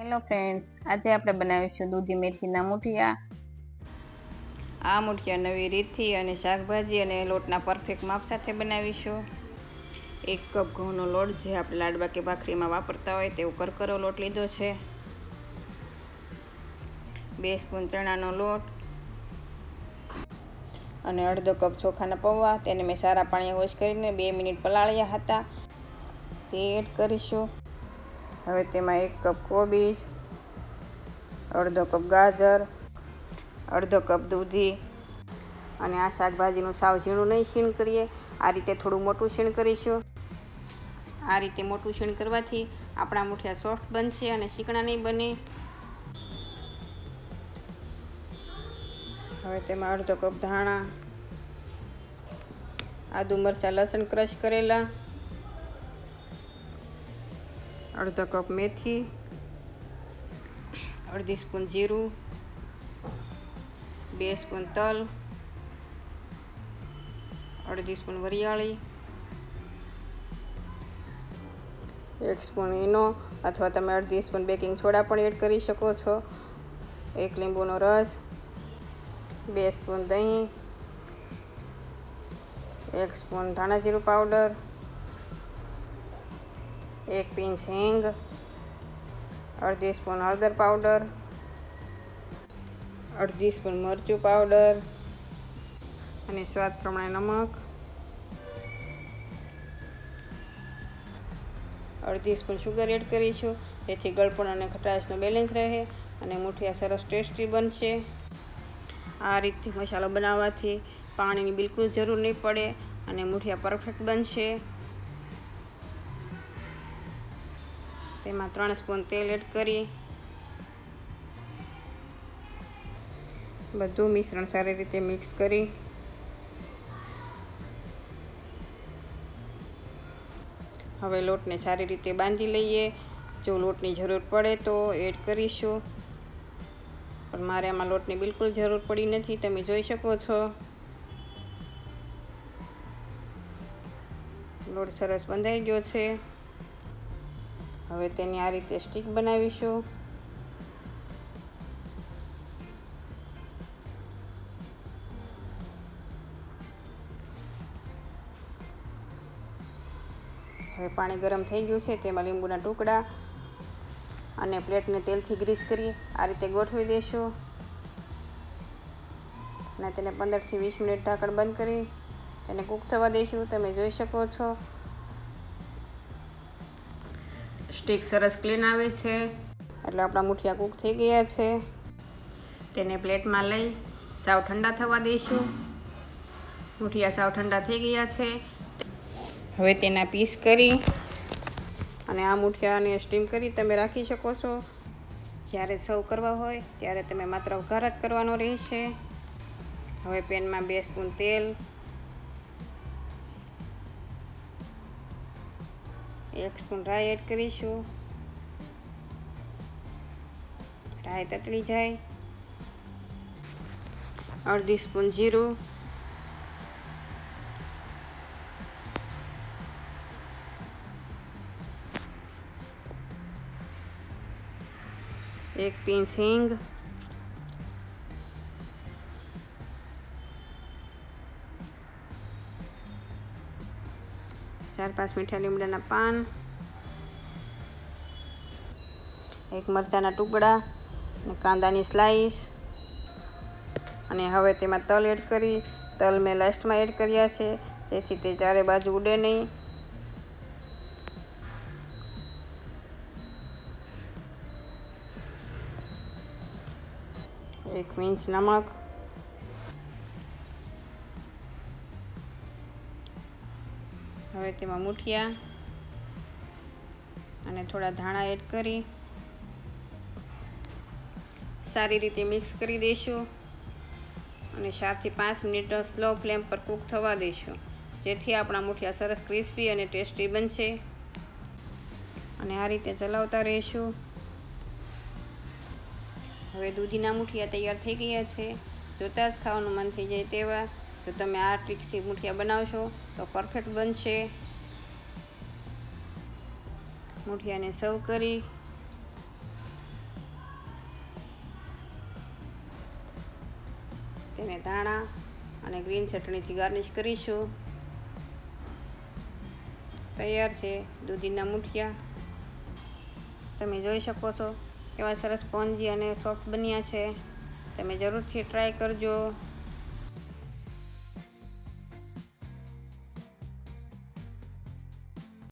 Hello friends, આજે આપણે બનાવીશું દૂધી મેથીના મુઠિયા. આ મુઠિયા નવી રીતથી અને શાકભાજી અને લોટના પરફેક્ટ માપ સાથે બનાવીશું. 1 કપ ઘઉંનો લોટ, જે આપણે લાડવા કે ભાખરીમાં વાપરતા હોય તેવો કરકરો લોટ લીધો છે. 2 સ્પૂન ચણાનો લોટ અને અડધો કપ ચોખાના પૌવા. તેને મેં સારા પાણીએ વોશ કરીને 2 મિનિટ પલાળ્યા હતા. તે એડ કરીશું. હવે તેમાં 1 કપ કોબીજ, અડધો કપ ગાજર, અડધો કપ દૂધી અને આ શાકભાજીનું સાવ ઝીણું નહીં છીણ કરીએ, આ રીતે થોડું મોટું છીણ કરીશું. આ રીતે મોટું છીણ કરવાથી આપણા મુઠિયા સોફ્ટ બનશે અને ચીકણા નહીં બને. હવે તેમાં અડધો કપ ધાણા, આદુ મરચાં લસણ ક્રશ કરેલા, અડધો કપ મેથી, અડધી સ્પૂન જીરું, 2 સ્પૂન તલ, અડધી સ્પૂન વરિયાળી, 1 સ્પૂન ઈનો અથવા તમે અડધી સ્પૂન બેકિંગ સોડા પણ એડ કરી શકો છો. 1 લીંબુનો રસ, 2 સ્પૂન દહીં, 1 સ્પૂન ધાણા જીરું પાવડર, 1 પિંચ હિંગ, અડધી સ્પૂન હળદર પાવડર, અડધી સ્પૂન મરચું પાવડર અને સ્વાદ પ્રમાણે નમક, અડધી સ્પૂન શુગર એડ કરીશું, જેથી ગળપણ અને ખટાશનો બેલેન્સ રહે અને મુઠિયા સરસ ટેસ્ટી બનશે. આ રીતથી મસાલો બનાવવાથી પાણીની બિલકુલ જરૂર નહીં પડે અને મુઠિયા પરફેક્ટ બનશે. તેમાં 3 સ્પૂન તેલ એડ કરી બધું મિશ્રણ સારી રીતે મિક્સ કરી હવે લોટને સારી રીતે બાંધી લઈએ. જો લોટની જરૂર પડે તો એડ કરીશું, પણ મારે આમાં લોટની બિલકુલ જરૂર પડી નથી. તમે જોઈ શકો છો લોટ સરસ બંધાઈ ગયો છે. હવે તેની આ રીતે સ્ટીક બનાવીશું. હવે પાણી ગરમ થઈ ગયું છે, તેમાં લીંબુના ટુકડા અને પ્લેટને તેલથી ગ્રીસ કરી આ રીતે ગોઠવી દઈશું અને તેને 15 થી 20 મિનિટ ઢાંકણ બંધ કરી તેને કૂક થવા દઈશું. તમે જોઈ શકો છો સ્ટીક સરસ ક્લીન આવે છે, એટલે આપણા મુઠિયા કૂક થઈ ગયા છે. તેને પ્લેટમાં લઈ સાવ ઠંડા થવા દઈશું. મુઠિયા સાવ ઠંડા થઈ ગયા છે. હવે તેના પીસ કરી અને આ મુઠિયાને સ્ટીમ કરી તમે રાખી શકો છો. જ્યારે સર્વ કરવા હોય ત્યારે તમે માત્ર વઘાર જ કરવાનો રહેશે. હવે પેનમાં 2 સ્પૂન તેલ, 1 સ્પૂન રાઈ એડ કરીશું. રાઈ તતડી જાય, અડધી સ્પૂન જીરું, 1 પિંચ હિંગ, 4-5 મીઠા લીમડાના પાન, 1 મરચાંના ટુકડા અને કાંદાની સ્લાઈસ. અને હવે તેમાં તલ એડ કરી, તલ મેં લાસ્ટમાં એડ કર્યા છે જેથી તે ચારે બાજુ ઉડે નહીં. એક પિંચ નમક, હવે તેમાં મુઠિયા અને થોડા ધાણા એડ કરી સારી રીતે મિક્સ કરી દઈશું અને 4 થી 5 મિનિટ સ્લો ફ્લેમ પર કૂક થવા દઈશું, જેથી આપણા મુઠિયા સરસ ક્રિસ્પી અને ટેસ્ટી બનશે. અને આ રીતે ચલાવતા રહીશું. હવે દૂધીના મુઠિયા તૈયાર થઈ ગયા છે. જોતાં જ ખાવાનું મન થઈ જાય તેવા. જો તમે આ ટ્રીકથી મુઠિયા બનાવશો તો પરફેક્ટ બનશે. મુઠિયાને સર્વ કરી તેને ધાણા અને ગ્રીન ચટણીથી ગાર્નિશ કરીશું. તૈયાર છે દૂધીના મુઠિયા. તમે જોઈ શકો છો કેવા સરસ સ્પોન્જી અને સોફ્ટ બન્યા છે. તમે જરૂરથી ટ્રાય કરજો.